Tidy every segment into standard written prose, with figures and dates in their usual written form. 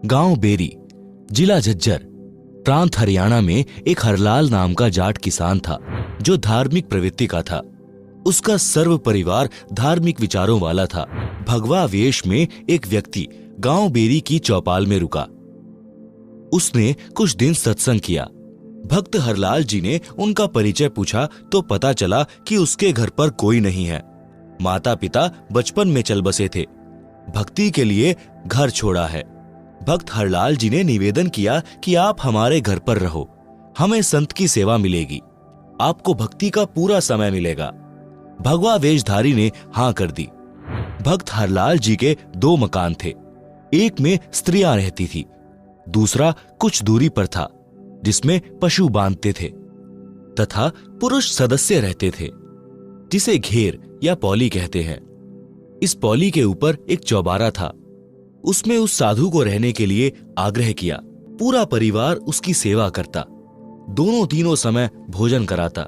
गांव बेरी, जिला झज्जर, प्रांत हरियाणा में एक हरलाल नाम का जाट किसान था जो धार्मिक प्रवृत्ति का था। उसका सर्व परिवार धार्मिक विचारों वाला था। भगवा वेश में एक व्यक्ति गांव बेरी की चौपाल में रुका। उसने कुछ दिन सत्संग किया। भक्त हरलाल जी ने उनका परिचय पूछा तो पता चला कि उसके घर पर कोई नहीं है। माता पिता बचपन में चल बसे थे। भक्ति के लिए घर छोड़ा है। भक्त हरलाल जी ने निवेदन किया कि आप हमारे घर पर रहो, हमें संत की सेवा मिलेगी, आपको भक्ति का पूरा समय मिलेगा। भगवा वेशधारी ने हां कर दी। भक्त हरलाल जी के 2 मकान थे। एक में स्त्रियां रहती थी, दूसरा कुछ दूरी पर था जिसमें पशु बांधते थे तथा पुरुष सदस्य रहते थे, जिसे घेर या पौली कहते हैं। इस पौली के ऊपर एक चौबारा था। उसमें उस साधु को रहने के लिए आग्रह किया। पूरा परिवार उसकी सेवा करता, दोनों तीनों समय भोजन कराता।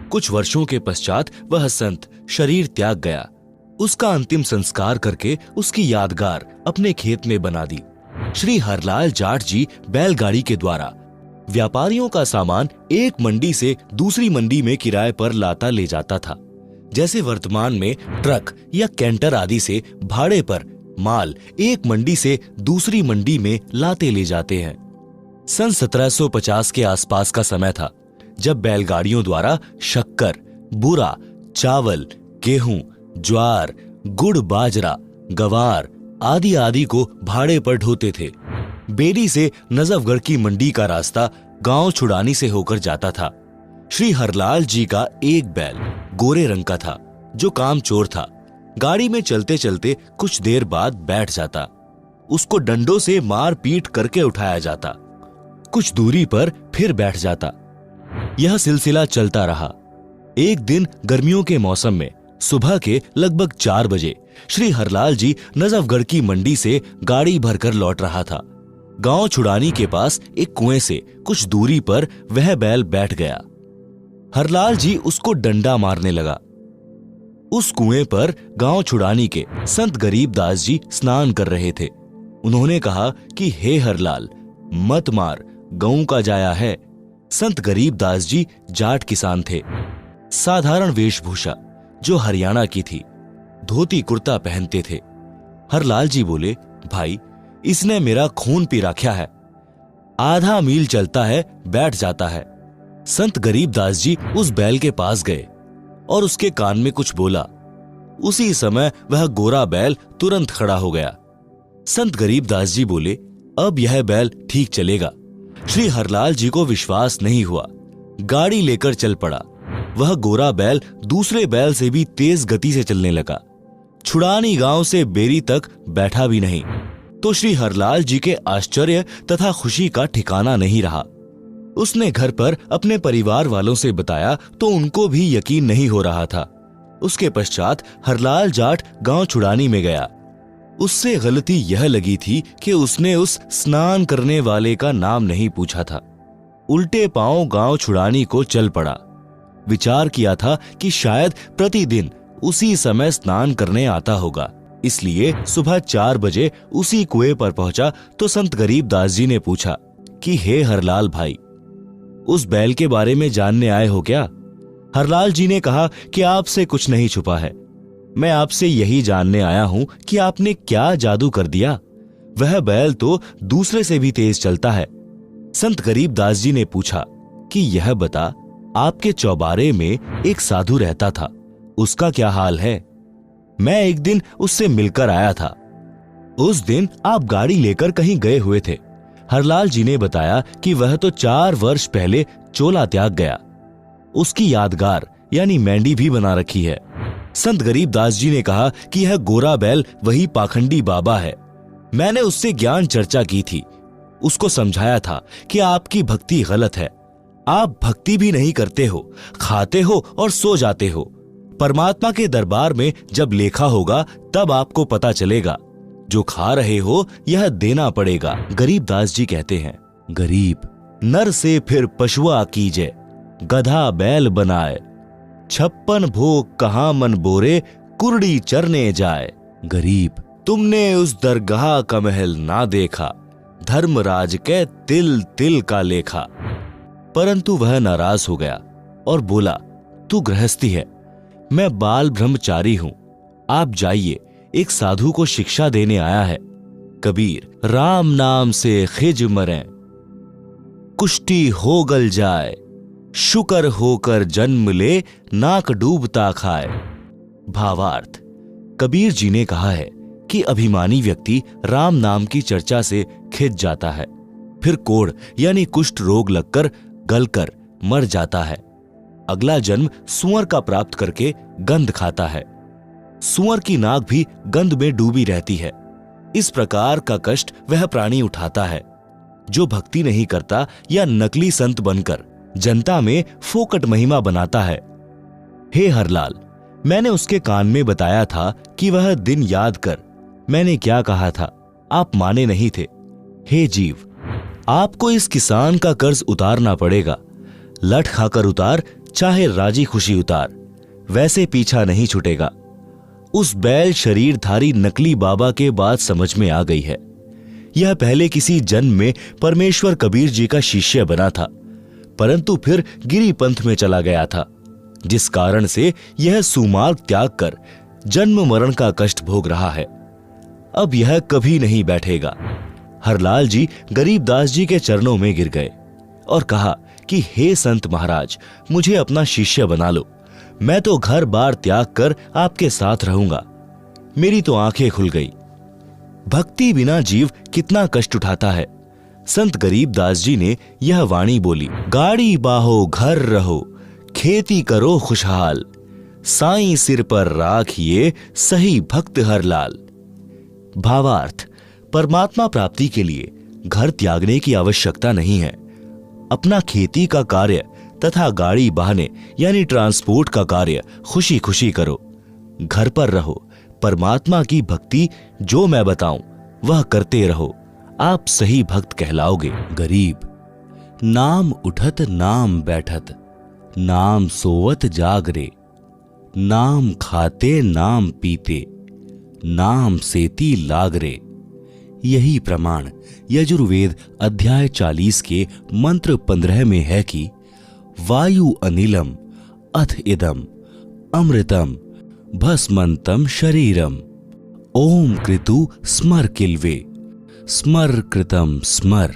कुछ वर्षों के पश्चात वह संत शरीर त्याग गया। उसका अंतिम संस्कार करके उसकी यादगार अपने खेत में बना दी। श्री हरलाल जाट जी बैलगाड़ी के द्वारा व्यापारियों का सामान एक मंडी से दूसरी मंडी में किराए पर लाता ले जाता था। जैसे वर्तमान में ट्रक या कैंटर आदि से भाड़े पर माल एक मंडी से दूसरी मंडी में लाते ले जाते हैं। सन 1750 के आसपास का समय था जब बैलगाड़ियों द्वारा शक्कर, बूरा, चावल, गेहूं, ज्वार, गुड़, बाजरा, गवार आदि आदि को भाड़े पर ढोते थे। बेरी से नजफगढ़ की मंडी का रास्ता गांव छुड़ानी से होकर जाता था। श्री हरलाल जी का एक बैल गोरे रंग का था जो कामचोर था। गाड़ी में चलते चलते कुछ देर बाद बैठ जाता। उसको डंडों से मार पीट करके उठाया जाता। कुछ दूरी पर फिर बैठ जाता। यह सिलसिला चलता रहा। एक दिन गर्मियों के मौसम में सुबह के लगभग 4 बजे श्री हरलाल जी नजफगढ़ की मंडी से गाड़ी भरकर लौट रहा था। गांव छुड़ानी के पास एक कुएं से कुछ दूरी पर वह बैल बैठ गया। हरलाल जी उसको डंडा मारने लगा। उस कुएं पर गांव छुड़ानी के संत गरीबदास जी स्नान कर रहे थे। उन्होंने कहा कि हे हरलाल, मत मार, गऊ का जाया है। संत गरीबदास जी जाट किसान थे। साधारण वेशभूषा जो हरियाणा की थी, धोती कुर्ता पहनते थे। हरलाल जी बोले, भाई, इसने मेरा खून पी रखा है। आधा मील चलता है, बैठ जाता है। संत गरीबदास जी उस बैल के पास गए और उसके कान में कुछ बोला। उसी समय वह गोरा बैल तुरंत खड़ा हो गया। संत गरीबदास जी बोले, अब यह बैल ठीक चलेगा। श्री हरलाल जी को विश्वास नहीं हुआ। गाड़ी लेकर चल पड़ा। वह गोरा बैल दूसरे बैल से भी तेज गति से चलने लगा। छुड़ानी गांव से बेरी तक बैठा भी नहीं तो श्री हरलाल जी के आश्चर्य तथा खुशी का ठिकाना नहीं रहा। उसने घर पर अपने परिवार वालों से बताया तो उनको भी यकीन नहीं हो रहा था। उसके पश्चात हरलाल जाट गांव छुड़ानी में गया। उससे गलती यह लगी थी कि उसने उस स्नान करने वाले का नाम नहीं पूछा था। उल्टे पांव गांव छुड़ानी को चल पड़ा। विचार किया था कि शायद प्रतिदिन उसी समय स्नान करने आता होगा, इसलिए सुबह 4 बजे उसी कुएं पर पहुंचा तो संत गरीबदास जी ने पूछा कि हे हरलाल भाई, उस बैल के बारे में जानने आए हो क्या? हरलाल जी ने कहा कि आपसे कुछ नहीं छुपा है। मैं आपसे यही जानने आया हूं कि आपने क्या जादू कर दिया। वह बैल तो दूसरे से भी तेज चलता है। संत गरीबदास जी ने पूछा कि यह बता, आपके चौबारे में एक साधु रहता था, उसका क्या हाल है? मैं एक दिन उससे मिलकर आया था। उस दिन आप गाड़ी लेकर कहीं गए हुए थे। हरलाल जी ने बताया कि वह तो 4 वर्ष पहले चोला त्याग गया। उसकी यादगार यानी मैंडी भी बना रखी है। संत गरीबदास जी ने कहा कि यह गोरा बैल वही पाखंडी बाबा है। मैंने उससे ज्ञान चर्चा की थी। उसको समझाया था कि आपकी भक्ति गलत है। आप भक्ति भी नहीं करते हो, खाते हो और सो जाते हो। परमात्मा के दरबार में जब लेखा होगा तब आपको पता चलेगा। जो खा रहे हो यह देना पड़ेगा। गरीबदास जी कहते हैं, गरीब नर से फिर पशुआ कीजे, गधा बैल बनाए, 56 भोग कहाँ मन बोरे, कुर्डी चरने जाए। गरीब तुमने उस दरगाह का महल ना देखा, धर्मराज के तिल तिल का लेखा। परंतु वह नाराज हो गया और बोला, तू गृहस्थी है, मैं बाल ब्रह्मचारी हूं, आप जाइए, एक साधु को शिक्षा देने आया है। कबीर, राम नाम से खिज मरें, कुष्ठी हो गल जाए, शुकर होकर जन्म ले, नाक डूबता खाए। भावार्थ, कबीर जी ने कहा है कि अभिमानी व्यक्ति राम नाम की चर्चा से खिंच जाता है, फिर कोढ़ यानी कुष्ठ रोग लगकर गलकर मर जाता है। अगला जन्म सुअर का प्राप्त करके गंध खाता है। सुअर की नाक भी गंध में डूबी रहती है। इस प्रकार का कष्ट वह प्राणी उठाता है जो भक्ति नहीं करता या नकली संत बनकर जनता में फोकट महिमा बनाता है। हे हरलाल, मैंने उसके कान में बताया था कि वह दिन याद कर। मैंने क्या कहा था, आप माने नहीं थे। हे जीव, आपको इस किसान का कर्ज उतारना पड़ेगा। लठ खाकर उतार, चाहे राजी खुशी उतार, वैसे पीछा नहीं छूटेगा। उस बैल शरीरधारी नकली बाबा के बात समझ में आ गई है। यह पहले किसी जन्म में परमेश्वर कबीर जी का शिष्य बना था, परंतु फिर गिरी पंथ में चला गया था, जिस कारण से यह सुमार्ग त्याग कर जन्म मरण का कष्ट भोग रहा है। अब यह कभी नहीं बैठेगा। हरलाल जी गरीबदास जी के चरणों में गिर गए और कहा कि हे संत महाराज, मुझे अपना शिष्य बना लो। मैं तो घर बार त्याग कर आपके साथ रहूंगा। मेरी तो आंखें खुल गई। भक्ति बिना जीव कितना कष्ट उठाता है। संत गरीबदास जी ने यह वाणी बोली, गाड़ी बाहो घर रहो, खेती करो खुशहाल, साईं सिर पर राखिए सही भक्त हरलाल। भावार्थ, परमात्मा प्राप्ति के लिए घर त्यागने की आवश्यकता नहीं है। अपना खेती का कार्य तथा गाड़ी बहाने यानी ट्रांसपोर्ट का कार्य खुशी खुशी करो। घर पर रहो, परमात्मा की भक्ति जो मैं बताऊं वह करते रहो, आप सही भक्त कहलाओगे। गरीब, नाम उठत नाम बैठत, नाम सोवत जागरे, नाम खाते नाम पीते, नाम सेती लागरे। यही प्रमाण यजुर्वेद अध्याय 40 के मंत्र 15 में है कि वायु अनिलम अथ इदम अमृतम भस्मंतम शरीरम, ओम कृतु स्मर किल्वे, स्मर कृतम स्मर।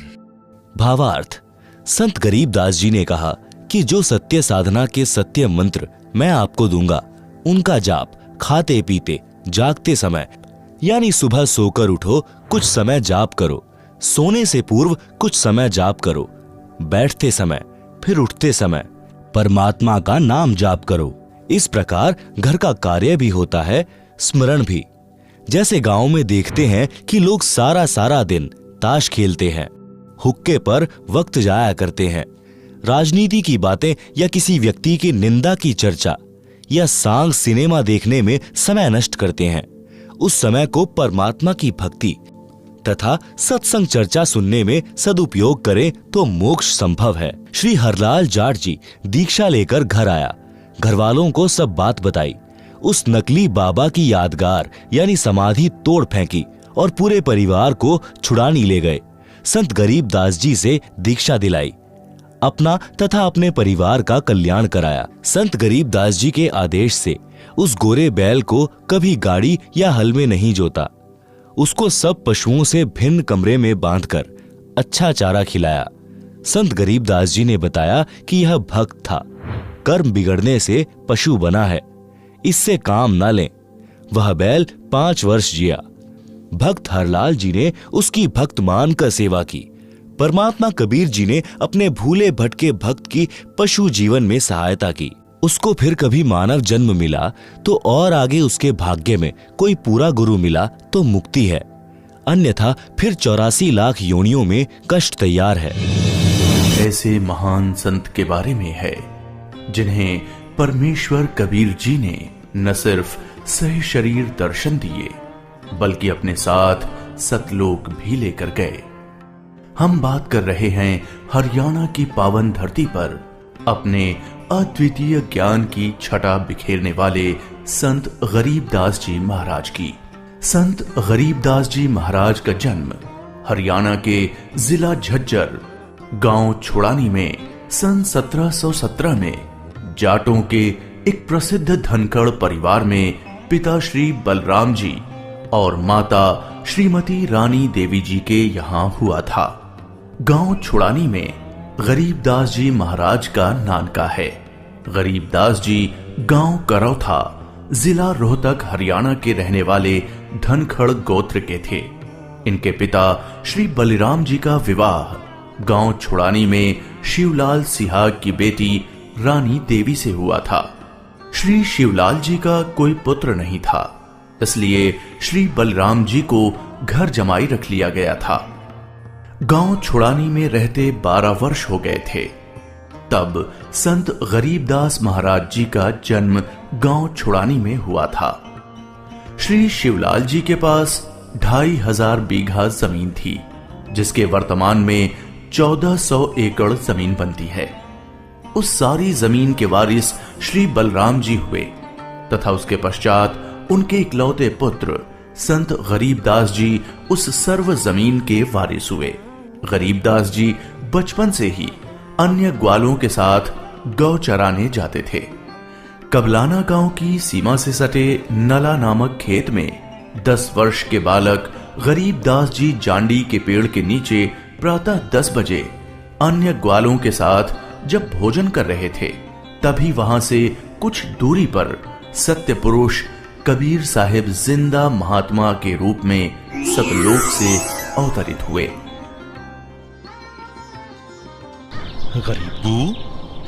भावार्थ, संत गरीबदास जी ने कहा कि जो सत्य साधना के सत्य मंत्र मैं आपको दूंगा, उनका जाप खाते पीते जागते समय यानी सुबह सोकर उठो कुछ समय जाप करो, सोने से पूर्व कुछ समय जाप करो, बैठते समय फिर उठते समय परमात्मा का नाम जाप करो। इस प्रकार घर का कार्य भी होता है, स्मरण भी। जैसे गांव में देखते हैं कि लोग सारा सारा दिन ताश खेलते हैं, हुक्के पर वक्त जाया करते हैं, राजनीति की बातें या किसी व्यक्ति की निंदा की चर्चा या सांग सिनेमा देखने में समय नष्ट करते हैं। उस समय को परमात्मा की भक्ति तथा सत्संग चर्चा सुनने में सदुपयोग करें तो मोक्ष संभव है। श्री हरलाल जाट जी दीक्षा लेकर घर आया, घर वालों को सब बात बताई। उस नकली बाबा की यादगार यानी समाधि तोड़ फेंकी और पूरे परिवार को छुड़ानी ले गए। संत गरीबदास जी से दीक्षा दिलाई, अपना तथा अपने परिवार का कल्याण कराया। संत गरीबदास जी के आदेश से उस गोरे बैल को कभी गाड़ी या हल में नहीं जोता, उसको सब पशुओं से भिन्न कमरे में बांधकर अच्छा चारा खिलाया। संत गरीबदास जी ने बताया कि यह भक्त था, कर्म बिगड़ने से पशु बना है, इससे काम न लें। वह बैल 5 वर्ष जिया। भक्त हरलाल जी ने उसकी भक्त मानकर सेवा की। परमात्मा कबीर जी ने अपने भूले भटके भक्त की पशु जीवन में सहायता की। उसको फिर कभी मानव जन्म मिला तो और आगे उसके भाग्य में कोई पूरा गुरु मिला तो मुक्ति है, अन्यथा फिर 84 लाख योनियों में कष्ट तैयार है। ऐसे महान संत के बारे में है जिन्हें परमेश्वर कबीर जी ने न सिर्फ सह शरीर दर्शन दिए बल्कि अपने साथ सतलोक भी लेकर गए। हम बात कर रहे हैं हरियाणा की पावन धरती पर अपने अद्वितीय ज्ञान की छटा बिखेरने वाले संत गरीबदास जी महाराज की। संत गरीबदास जी महाराज का जन्म हरियाणा के जिला झज्जर गांव छुड़ानी में सन 1717 में जाटों के एक प्रसिद्ध धनखड़ परिवार में पिता श्री बलराम जी और माता श्रीमती रानी देवी जी के यहां हुआ था। गांव छुड़ानी में गरीबदास जी महाराज का नानका है। गरीबदास जी गांव करौथा जिला रोहतक हरियाणा के रहने वाले धनखड़ गोत्र के थे। इनके पिता श्री बलिराम जी का विवाह गांव छुड़ानी में शिवलाल सिहाग की बेटी रानी देवी से हुआ था। श्री शिवलाल जी का कोई पुत्र नहीं था, इसलिए श्री बलराम जी को घर जमाई रख लिया गया था। गांव छुड़ानी में रहते 12 वर्ष हो गए थे, तब संत गरीबदास महाराज जी का जन्म गांव छुड़ानी में हुआ था। श्री शिवलाल जी के पास 2500 बीघा जमीन थी, जिसके वर्तमान में 1400 एकड़ जमीन बनती है। उस सारी जमीन के वारिस श्री बलराम जी हुए तथा उसके पश्चात उनके इकलौते पुत्र संत गरीबदास जी उस सर्व जमीन के वारिस हुए। गरीबदास जी बचपन से ही अन्य ग्वालों के साथ गौ चराने जाते थे। कबलाना गांव की सीमा से सटे नला नामक खेत में 10 वर्ष के बालक गरीबदास जी जांडी के पेड़ के नीचे प्रातः 10 बजे अन्य ग्वालों के साथ जब भोजन कर रहे थे, तभी वहां से कुछ दूरी पर सत्य पुरुष कबीर साहिब जिंदा महात्मा के रूप में सतलोक से अवतरित हुए। गरीबू,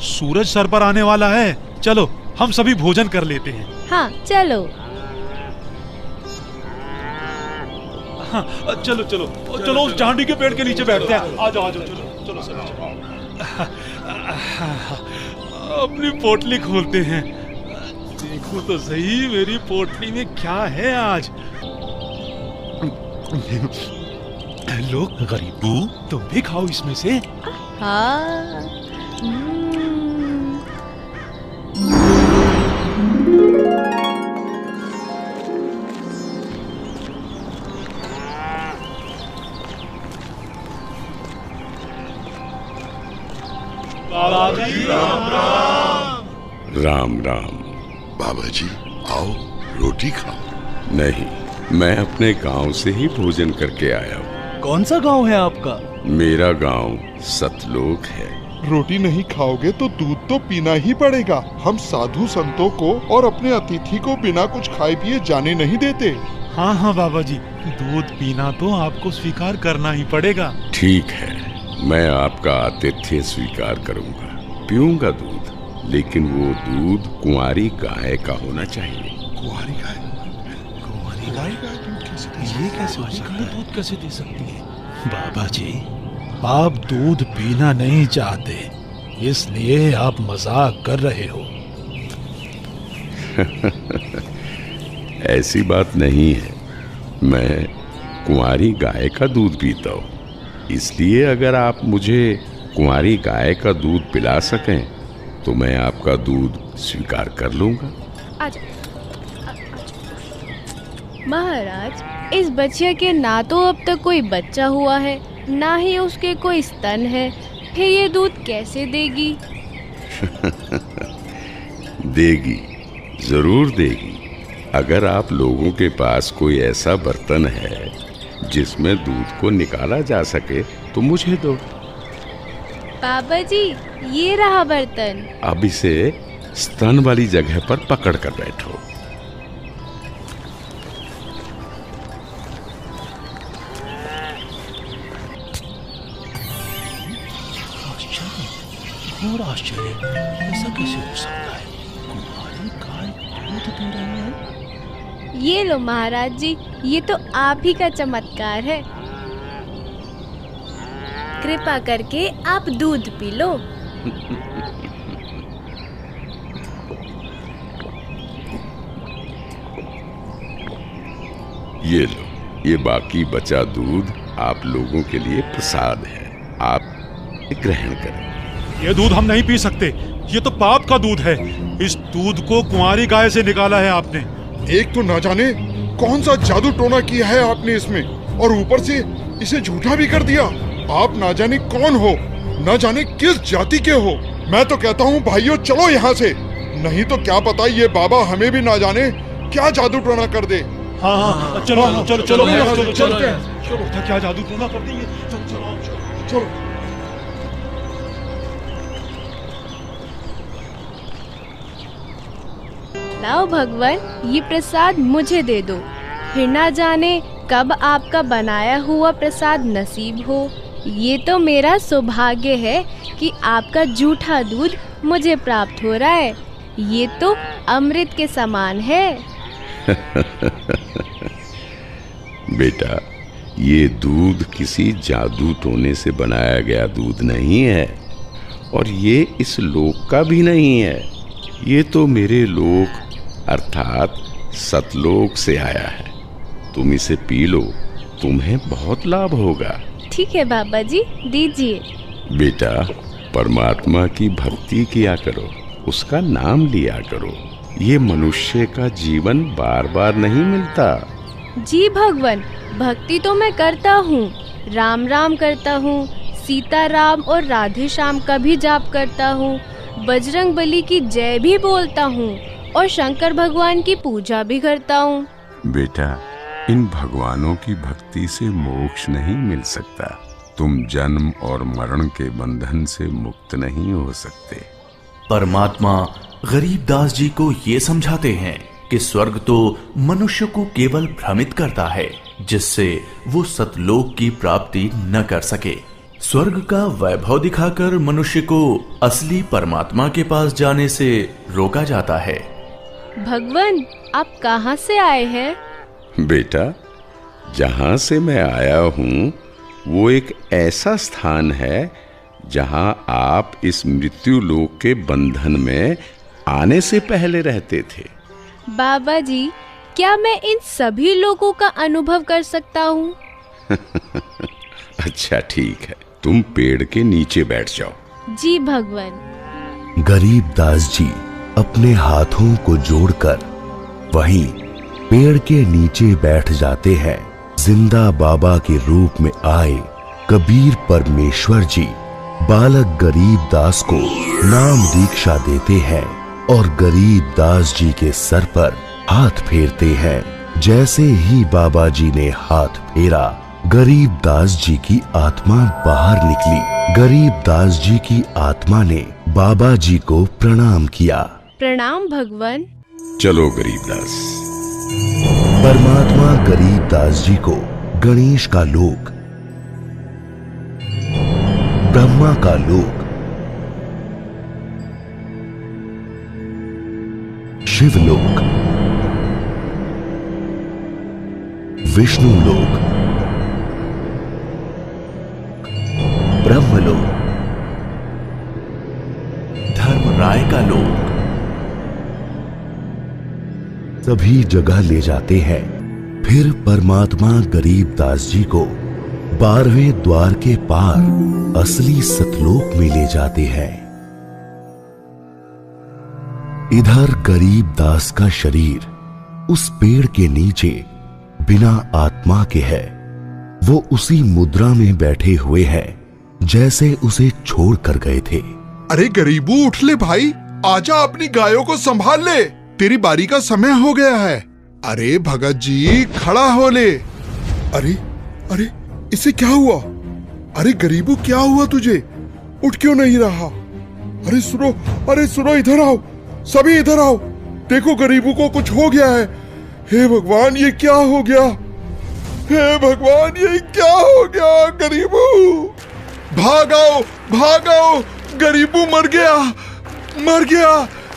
सूरज सर पर आने वाला है, चलो हम सभी भोजन कर लेते हैं। हाँ चलो। हाँ, चलो चलो चलो उस जांडी के पेड़ के नीचे बैठते हैं। आ जाओ चलो चलो चलो। अपनी पोटली खोलते हैं, देखो तो सही मेरी पोटली में क्या है आज। लो गरीबू, तुम भी खाओ इसमें से। हाँ। राम राम। बाबा जी आओ, रोटी खाओ। नहीं, मैं अपने गांव से ही भोजन करके आया हूँ। कौन सा गांव है आपका? मेरा गांव सतलोक है। रोटी नहीं खाओगे तो दूध तो पीना ही पड़ेगा। हम साधु संतों को और अपने अतिथि को बिना कुछ खाए पिए जाने नहीं देते। हाँ हाँ बाबा जी, दूध पीना तो आपको स्वीकार करना ही पड़ेगा। ठीक है, मैं आपका आतिथ्य स्वीकार करूंगा, पीऊंगा दूध, लेकिन वो दूध कुंवारी गाय का होना चाहिए। कुंवारी गाय? कुंवारी गाय? ये कैसे हो सकता है? दूध कैसे दे सकती है? बाबा जी, आप दूध पीना नहीं चाहते, इसलिए आप मजाक कर रहे हो। ऐसी बात नहीं है, मैं कुंवारी गाय का दूध पीता हूँ, इसलिए अगर आप मुझे कुंवारी गाय का दूध पिला सकें तो मैं आपका दूध स्वीकार कर लूंगा। महाराज, इस बच्चे के ना तो अब तक कोई बच्चा हुआ है, ना ही उसके कोई स्तन है, फिर ये दूध कैसे देगी? देगी, जरूर देगी। अगर आप लोगों के पास कोई ऐसा बर्तन है जिसमें दूध को निकाला जा सके तो मुझे दो। बाबा जी, ये रहा बर्तन। अब इसे स्तन वाली जगह पर पकड़ कर बैठो। और आश्चर्य, ऐसा कैसे हो सकता है? कुंवारी गाय दूध दे रही है। ये लो महाराज जी, ये तो आप ही का चमत्कार है। कृपा करके आप दूध पी लो। ये लो, ये बाकी बचा दूध आप लोगों के लिए प्रसाद है, आप ग्रहण करें। ये दूध हम नहीं पी सकते, ये तो पाप का दूध है। इस दूध को कुंवारी गाय से निकाला है आपने। एक तो ना जाने कौन सा जादू टोना किया है आपने इसमें, और ऊपर से इसे झूठा भी कर दिया। आप ना जाने कौन हो, ना जाने किस जाति के हो। मैं तो कहता हूँ भाइयों चलो यहाँ से, नहीं तो क्या पता ये बाबा हमें भी ना जाने क्या जादू टोना कर दे। हाँ, चलो चलो चलो यहाँ से, चलो चलते हैं। चलो, क्या जादू टोना कर देंगे। चलो चलो चलो। लाओ भगवान, ये प्रसाद मुझे दे दो, फिर ना जाने कब आपका बनाया हुआ प्रसाद नसीब हो। ये तो मेरा सौभाग्य है कि आपका जूठा दूध मुझे प्राप्त हो रहा है। ये तो अमृत के समान है। बेटा, ये दूध किसी जादू टोने से बनाया गया दूध नहीं है, और ये इस लोक का भी नहीं है। ये तो मेरे लोक अर्थात सतलोक से आया है। तुम इसे पी लो, तुम्हें बहुत लाभ होगा। ठीक है बाबा जी, दीजिए। बेटा, परमात्मा की भक्ति किया करो, उसका नाम लिया करो। ये मनुष्य का जीवन बार बार नहीं मिलता। जी भगवान, भक्ति तो मैं करता हूँ, राम राम करता हूँ, सीता राम और राधे श्याम का भी जाप करता हूँ, बजरंग बली की जय भी बोलता हूँ और शंकर भगवान की पूजा भी करता हूँ। बेटा, इन भगवानों की भक्ति से मोक्ष नहीं मिल सकता। तुम जन्म और मरण के बंधन से मुक्त नहीं हो सकते। परमात्मा गरीबदास जी को ये समझाते हैं कि स्वर्ग तो मनुष्य को केवल भ्रमित करता है, जिससे वो सतलोक की प्राप्ति न कर सके। स्वर्ग का वैभव दिखाकर मनुष्य को असली परमात्मा के पास जाने से रोका जाता है। भगवान, आप कहाँ से आए हैं? बेटा, जहां से मैं आया हूं वो एक ऐसा स्थान है जहां आप इस मृत्यु लोक के बंधन में आने से पहले रहते थे। बाबा जी, क्या मैं इन सभी लोगों का अनुभव कर सकता हूँ? अच्छा ठीक है, तुम पेड़ के नीचे बैठ जाओ। जी भगवान। गरीबदास जी अपने हाथों को जोड़कर वहीं पेड़ के नीचे बैठ जाते हैं। जिंदा बाबा के रूप में आए कबीर परमेश्वर जी बालक गरीबदास को नाम दीक्षा देते हैं और गरीबदास जी के सर पर हाथ फेरते हैं। जैसे ही बाबा जी ने हाथ फेरा, गरीबदास जी की आत्मा बाहर निकली। गरीबदास जी की आत्मा ने बाबा जी को प्रणाम किया। प्रणाम भगवान। चलो गरीबदास। परमात्मा गरीबदास जी को गणेश का लोक, ब्रह्मा का लोक, शिवलोक, विष्णु लोक, ब्रह्मलोक, धर्मराय का लोक, सभी जगह ले जाते हैं। फिर परमात्मा गरीबदास जी को 12वें द्वार के पार असली सतलोक में ले जाते हैं। इधर गरीबदास का शरीर उस पेड़ के नीचे बिना आत्मा के है। वो उसी मुद्रा में बैठे हुए हैं जैसे उसे छोड़ कर गए थे। अरे गरीबू, उठ ले भाई, आजा, अपनी गायों को संभाल ले, तेरी बारी का समय हो गया है। अरे भगत जी, खड़ा हो ले। अरे अरे, इसे क्या हुआ? अरे गरीबू, क्या हुआ तुझे? उठ क्यों नहीं रहा? अरे सुनो, अरे सुनो, इधर आओ, सभी इधर आओ। देखो गरीबू को कुछ हो गया है। हे भगवान, ये क्या हो गया? हे भगवान, ये क्या हो गया? गरीबू, भागो भागो, गरीबू मर गया, मर गया।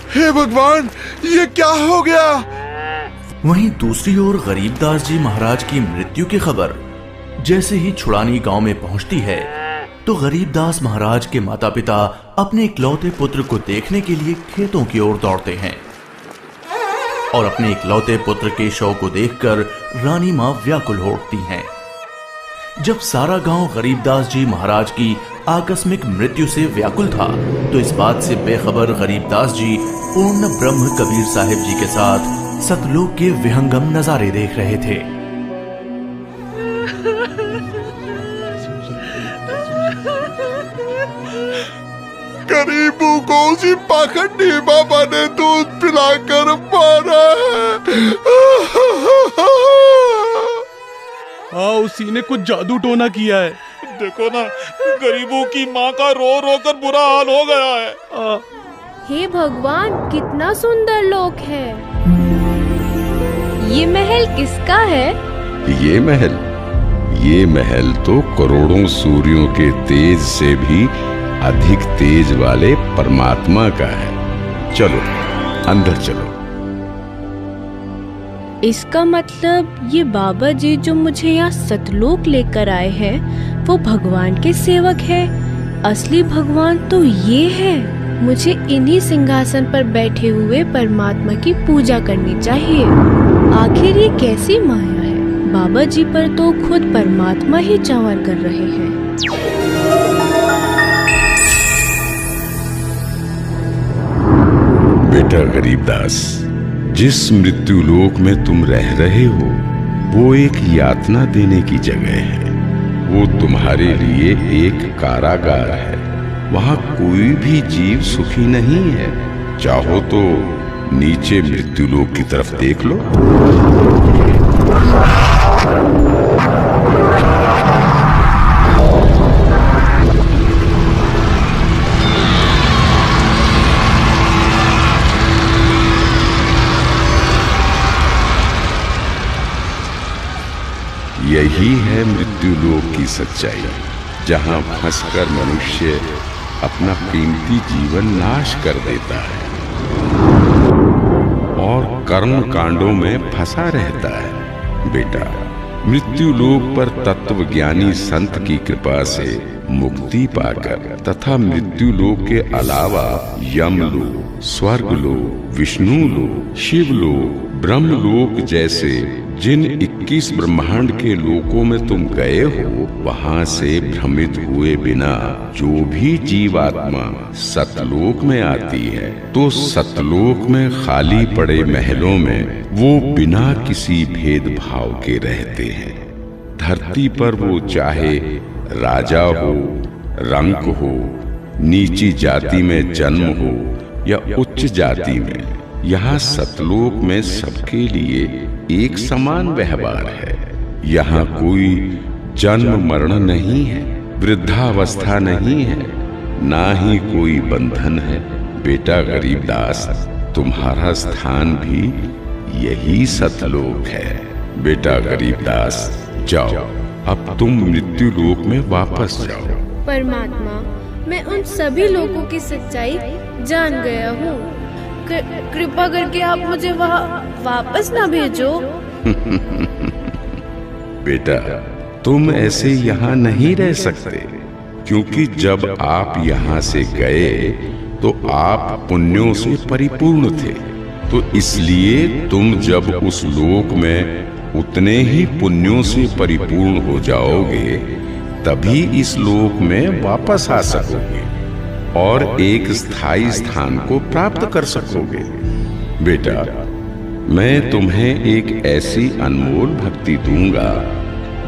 हे भगवान, ये क्या हो गया? वहीं दूसरी ओर गरीबदास जी महाराज की मृत्यु की खबर जैसे ही छुड़ानी गांव में पहुंचती है, तो गरीबदास महाराज के माता पिता अपने इकलौते पुत्र को देखने के लिए खेतों की ओर दौड़ते हैं और अपने इकलौते पुत्र के शव को देखकर रानी मां व्याकुल हो उठती हैं। जब सारा गांव गरीबदास जी महाराज की आकस्मिक मृत्यु से व्याकुल था, तो इस बात से बेखबर गरीबदास जी पूर्ण ब्रह्म कबीर साहिब जी के साथ सतलोक के विहंगम नजारे देख रहे थे। गरीबों को उसी पाखंडी बाबा ने दूध पिलाकर मारा है। हाँ, उसी ने कुछ जादू टोना किया है। देखो ना, गरीबों की माँ का रो रो कर बुरा हाल हो गया है। हे भगवान, कितना सुंदर लोक है। ये महल किसका है? ये महल तो करोड़ों सूर्यों के तेज से भी अधिक तेज वाले परमात्मा का है। चलो अंदर चलो। इसका मतलब ये बाबा जी जो मुझे यहाँ सतलोक लेकर आए हैं वो भगवान के सेवक है। असली भगवान तो ये है। मुझे इन्हीं सिंहासन पर बैठे हुए परमात्मा की पूजा करनी चाहिए। आखिर ये कैसी माया है? बाबा जी पर तो खुद परमात्मा ही चावर कर रहे हैं। बेटा गरीबदास, जिस मृत्युलोक में तुम रह रहे हो वो एक यातना देने की जगह है। वो तुम्हारे लिए एक कारागार है। वहाँ कोई भी जीव सुखी नहीं है। चाहो तो नीचे मृत्युलोक की तरफ देख लो। यही है मृत्युलोक की सच्चाई, जहां फंसकर मनुष्य अपना कीमती जीवन नाश कर देता है और कर्म कांडों में फंसा रहता है। बेटा, मृत्युलोक पर तत्वज्ञानी संत की कृपा से मुक्ति पाकर तथा मृत्युलोक के अलावा यमलोक, स्वर्गलोक, विष्णुलोक, शिवलोक, ब्रह्मलोक जैसे जिन 21 ब्रह्मांड के लोकों में तुम गए हो, वहां से भ्रमित हुए बिना जो भी जीवात्मा सतलोक में आती है तो सतलोक में खाली पड़े महलों में वो बिना किसी भेदभाव के रहते हैं। धरती पर वो चाहे राजा हो, रंक हो, नीची जाति में जन्म हो या उच्च जाति में, यहाँ सतलोक में सबके लिए एक समान व्यवहार है। यहाँ कोई जन्म मरण नहीं है, वृद्धावस्था नहीं है, ना ही कोई बंधन है। बेटा गरीबदास, तुम्हारा स्थान भी यही सतलोक है। बेटा गरीबदास, जाओ, अब तुम मृत्युलोक में वापस जाओ। परमात्मा, मैं उन सभी लोगों की सच्चाई जान गया हूँ। कृपा करके आप मुझे वहाँ वापस ना भेजो। बेटा, तुम ऐसे यहाँ नहीं रह सकते, क्योंकि जब आप यहाँ से गए तो आप पुण्यों से परिपूर्ण थे। तो इसलिए तुम जब उस लोक में उतने ही पुण्यों से परिपूर्ण हो जाओगे तभी इस लोक में वापस आ सकोगे और एक स्थायी स्थान को प्राप्त कर सकोगे। बेटा, मैं तुम्हें एक ऐसी अनमोल भक्ति दूंगा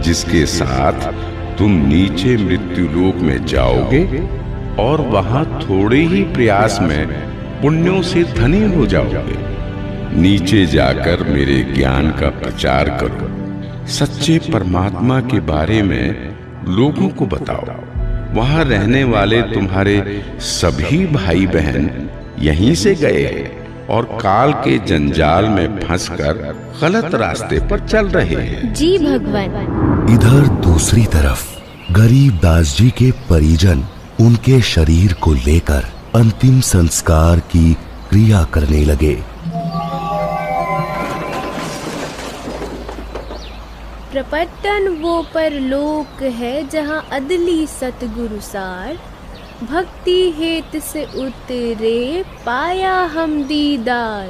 जिसके साथ तुम नीचे मृत्युलोक में जाओगे और वहां थोड़े ही प्रयास में पुण्यों से धनी हो जाओगे। नीचे जाकर मेरे ज्ञान का प्रचार करो, सच्चे परमात्मा के बारे में लोगों को बताओ। वहां रहने वाले तुम्हारे सभी भाई बहन यहीं से गए हैं और काल के जंजाल में फंसकर गलत रास्ते पर चल रहे हैं। जी भगवान। इधर दूसरी तरफ गरीबदास जी के परिजन उनके शरीर को लेकर अंतिम संस्कार की क्रिया करने लगे। प्रपट्टन वो परलोक है जहाँ अदली सतगुरु सार, भक्ति हेत से उतरे पाया हम दीदार।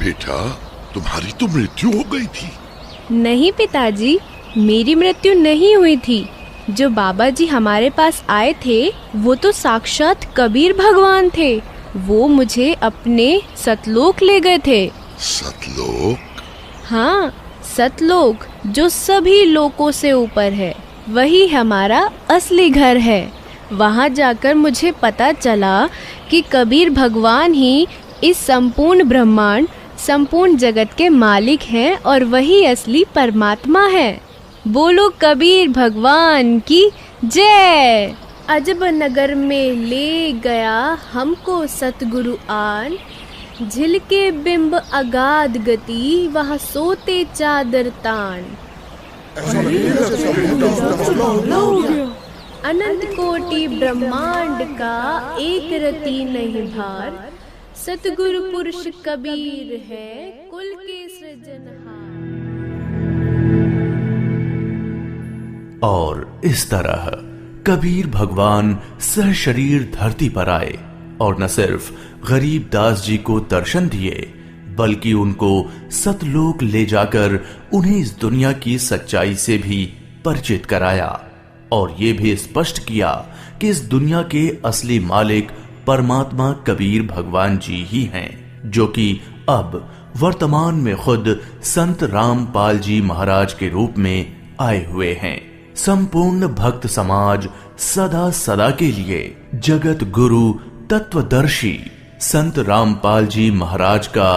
बेटा, तुम्हारी तो मृत्यु हो गई थी। नहीं पिताजी, मेरी मृत्यु नहीं हुई थी। जो बाबा जी हमारे पास आए थे वो तो साक्षात कबीर भगवान थे। वो मुझे अपने सतलोक ले गए थे। सतलोक? हाँ, सतलोक जो सभी लोकों से ऊपर है, वही हमारा असली घर है। वहाँ जाकर मुझे पता चला कि कबीर भगवान ही इस संपूर्ण ब्रह्मांड, संपूर्ण जगत के मालिक हैं और वही असली परमात्मा है। बोलो कबीर भगवान की जय। अजब नगर में ले गया हमको सतगुरु आन, झिलके बिंब अगाध गति, वहाँ सोते चादर तान। अनंत कोटि ब्रह्मांड का एक रति नहीं भार, सतगुरु पुरुष कबीर है कुल के सृजनहार। और इस तरह कबीर भगवान सहशरीर धरती पर आए और न सिर्फ गरीब दास जी को दर्शन दिए, बल्कि उनको सतलोक ले जाकर उन्हें इस दुनिया की सच्चाई से भी परिचित कराया और ये भी स्पष्ट किया कि इस दुनिया के असली मालिक परमात्मा कबीर भगवान जी ही हैं, जो कि अब वर्तमान में खुद संत रामपाल जी महाराज के रूप में आए हुए हैं। संपूर्ण भक्त समाज सदा सदा के लिए जगत गुरु तत्वदर्शी संत रामपाल जी महाराज का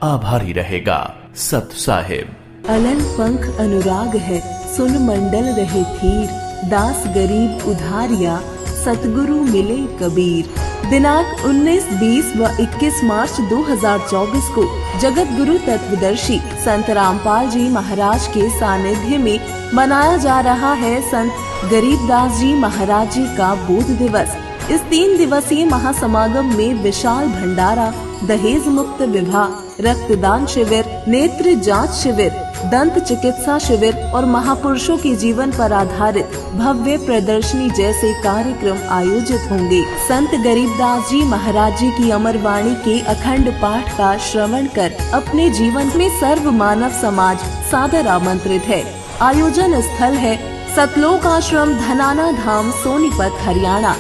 आभारी रहेगा। सत साहिब। अलल पंख अनुराग है, सुन मंडल रहे थीर, दास गरीब उधारिया, सतगुरु मिले कबीर। दिनांक 19, 20 व 21 मार्च 2024 को जगत गुरु तत्वदर्शी संत रामपाल जी महाराज के सानिध्य में मनाया जा रहा है संत गरीबदास जी महाराज जी का बोध दिवस। इस 3 दिवसीय महासमागम में विशाल भंडारा, दहेज मुक्त विवाह, रक्तदान शिविर, नेत्र जांच शिविर, दंत चिकित्सा शिविर और महापुरुषों के जीवन पर आधारित भव्य प्रदर्शनी जैसे कार्यक्रम आयोजित होंगे। संत गरीबदास जी महाराज जी की अमर वाणी के अखंड पाठ का श्रवण कर अपने जीवन में सर्व मानव समाज सादर आमंत्रित है। आयोजन स्थल है सतलोक आश्रम, धनाना धाम, सोनीपत, हरियाणा।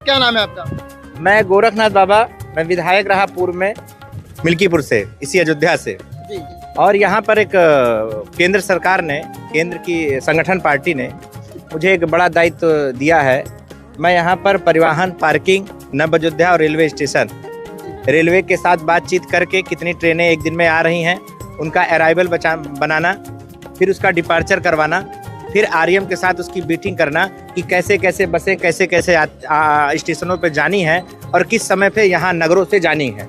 क्या नाम है आपका? मैं गोरखनाथ बाबा, मैं विधायक रहा पूर्व में मिल्कीपुर से, इसी अयोध्या से। और यहाँ पर एक केंद्र सरकार ने, केंद्र की संगठन पार्टी ने मुझे एक बड़ा दायित्व दिया है। मैं यहाँ पर परिवहन, पार्किंग, नव अयोध्या और रेलवे स्टेशन, रेलवे के साथ बातचीत करके कितनी ट्रेनें एक दिन में आ रही हैं उनका अराइवल बनाना, फिर उसका डिपार्चर करवाना, फिर आरएम के साथ उसकी मीटिंग करना कि कैसे कैसे बसें कैसे कैसे स्टेशनों पे जानी है और किस समय पे यहाँ नगरों से जानी है।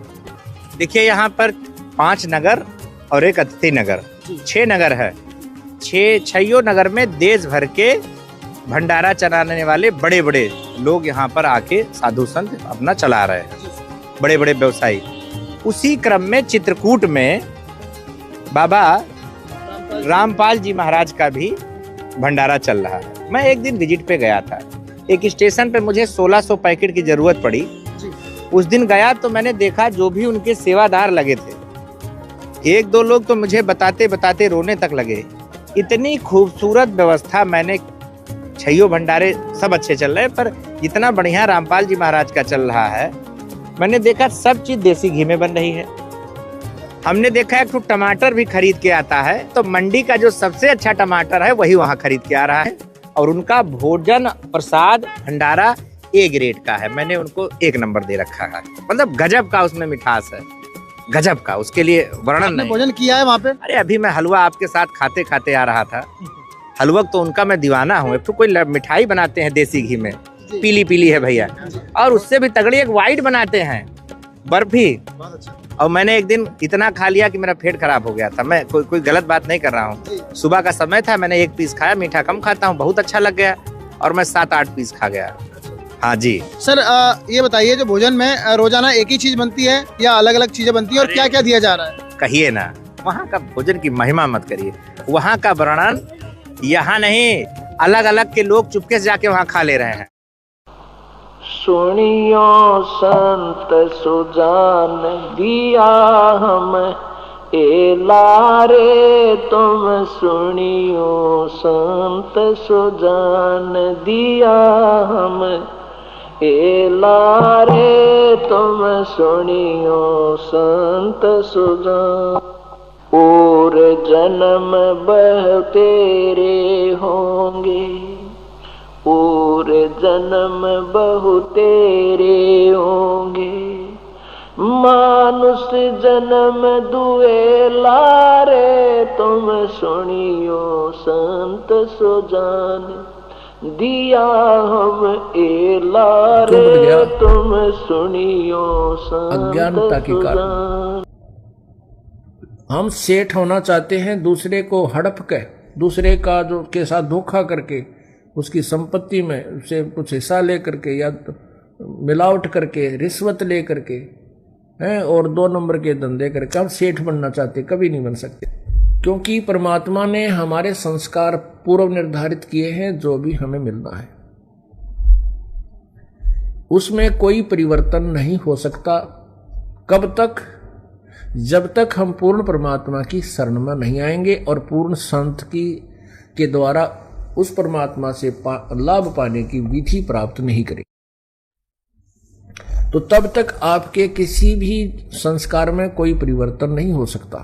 देखिए यहाँ पर 5 नगर और एक अतिथि नगर, 6 नगर है। 6 नगर में देश भर के भंडारा चलाने वाले बड़े बड़े लोग यहाँ पर आके साधु संत अपना चला रहे हैं, बड़े बड़े व्यवसायी। उसी क्रम में चित्रकूट में बाबा रामपाल जी महाराज का भी भंडारा चल रहा है। मैं एक दिन विजिट पे गया था, एक स्टेशन पे मुझे 1600 पैकेट की जरूरत पड़ी। उस दिन गया तो मैंने देखा जो भी उनके सेवादार लगे थे, 1-2 लोग तो मुझे बताते बताते रोने तक लगे। इतनी खूबसूरत व्यवस्था, मैंने 6 भंडारे सब अच्छे चल रहे हैं, पर जितना बढ़िया रामपाल जी महाराज का चल रहा है, मैंने देखा सब चीज देसी घी में बन रही है। हमने देखा एक टमाटर भी खरीद के आता है तो मंडी का जो सबसे अच्छा टमाटर है वही वहाँ खरीद के आ रहा है, और उनका भोजन प्रसाद भंडारा ए ग्रेड का है। मैंने उनको 1 नंबर दे रखा है, मतलब गजब का उसमें मिठास है, गजब का, उसके लिए वर्णन नहीं। भोजन किया है वहाँ पे? अरे अभी मैं हलवा आपके साथ खाते खाते आ रहा था। हलवा तो उनका मैं दीवाना हूँ। एक तो कोई मिठाई बनाते हैं देसी घी में, पीली पीली है भैया, और उससे भी तगड़ी एक व्हाइट बनाते हैं बर्फी। और मैंने एक दिन इतना खा लिया कि मेरा पेट खराब हो गया था। मैं कोई गलत बात नहीं कर रहा हूँ। सुबह का समय था, मैंने 1 पीस खाया, मीठा कम खाता हूँ, बहुत अच्छा लग गया, और मैं 7-8 पीस खा गया। हाँ जी सर, ये बताइए, जो भोजन में रोजाना एक ही चीज बनती है या अलग अलग चीजें बनती है, और क्या क्या दिया जा रहा है? कहिए ना, वहाँ का भोजन की महिमा मत करिए। वहाँ का वर्णन यहाँ नहीं, अलग अलग के लोग चुपके से जाके वहाँ खा ले रहे हैं। सुनियो संत सुजान दिया हम ए लारे, तुम सुनियो संत सुजान दिया हम ए लारे, तुम सुनियो संत सुजान। और जन्म बह तेरे होंगे, पूरे जन्म बहु तेरे होंगे, मानुष जन्म दुए लारे, तुम सुनियो संत सो जाने, दिया हम ए लारे, तुम सुनियो संत सो जाने। हम सेठ होना चाहते हैं, दूसरे को हड़प के, दूसरे का जो के साथ धोखा करके, उसकी संपत्ति में उसे कुछ हिस्सा ले करके या मिलावट करके, रिश्वत ले करके हैं और 2 नंबर के धंधे करके हम सेठ बनना चाहते, कभी नहीं बन सकते। क्योंकि परमात्मा ने हमारे संस्कार पूर्व निर्धारित किए हैं, जो भी हमें मिलना है उसमें कोई परिवर्तन नहीं हो सकता। कब तक? जब तक हम पूर्ण परमात्मा की शरण में नहीं आएंगे और पूर्ण संत की के द्वारा उस परमात्मा से लाभ पाने की विधि प्राप्त नहीं करें, तो तब तक आपके किसी भी संस्कार में कोई परिवर्तन नहीं हो सकता।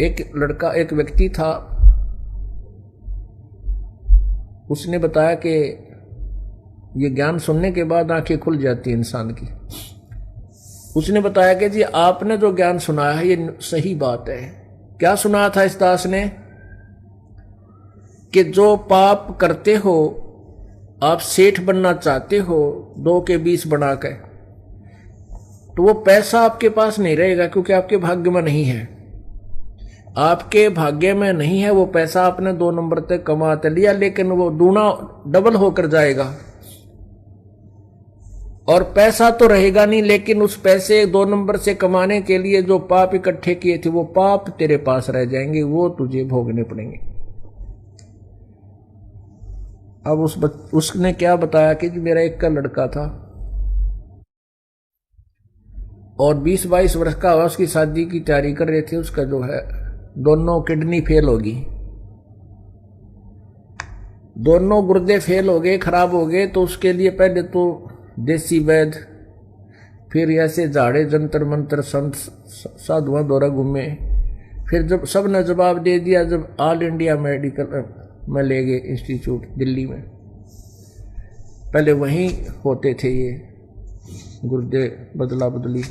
एक व्यक्ति था, उसने बताया कि ये ज्ञान सुनने के बाद आंखें खुल जाती है इंसान की। उसने बताया कि जी आपने जो ज्ञान सुनाया है ये सही बात है। क्या सुनाया था इस दास ने? कि जो पाप करते हो, आप सेठ बनना चाहते हो 2 के 20 बना के, तो वो पैसा आपके पास नहीं रहेगा, क्योंकि आपके भाग्य में नहीं है। आपके भाग्य में नहीं है वो पैसा, आपने 2 नंबर तक कमा तो लिया, लेकिन वो दूना डबल होकर जाएगा। और पैसा तो रहेगा नहीं, लेकिन उस पैसे 2 नंबर से कमाने के लिए जो पाप इकट्ठे किए थे वो पाप तेरे पास रह जाएंगे, वो तुझे भोगने पड़ेंगे। अब उसने क्या बताया कि मेरा एक का लड़का था और 20-22 वर्ष का हुआ, उसकी शादी की तैयारी कर रहे थे। उसका जो है दोनों किडनी फेल होगी, दोनों गुर्दे फेल हो गए, खराब हो गए। तो उसके लिए पहले तो देसी वैद्य, फिर ऐसे झाड़े जंतर मंत्र संत साधुआं द्वारा घूमे। फिर जब सब ने जवाब दे दिया, जब ऑल इंडिया मेडिकल में ले गए इंस्टीट्यूट दिल्ली में, पहले वहीं होते थे ये गुर्दे बदला बदली,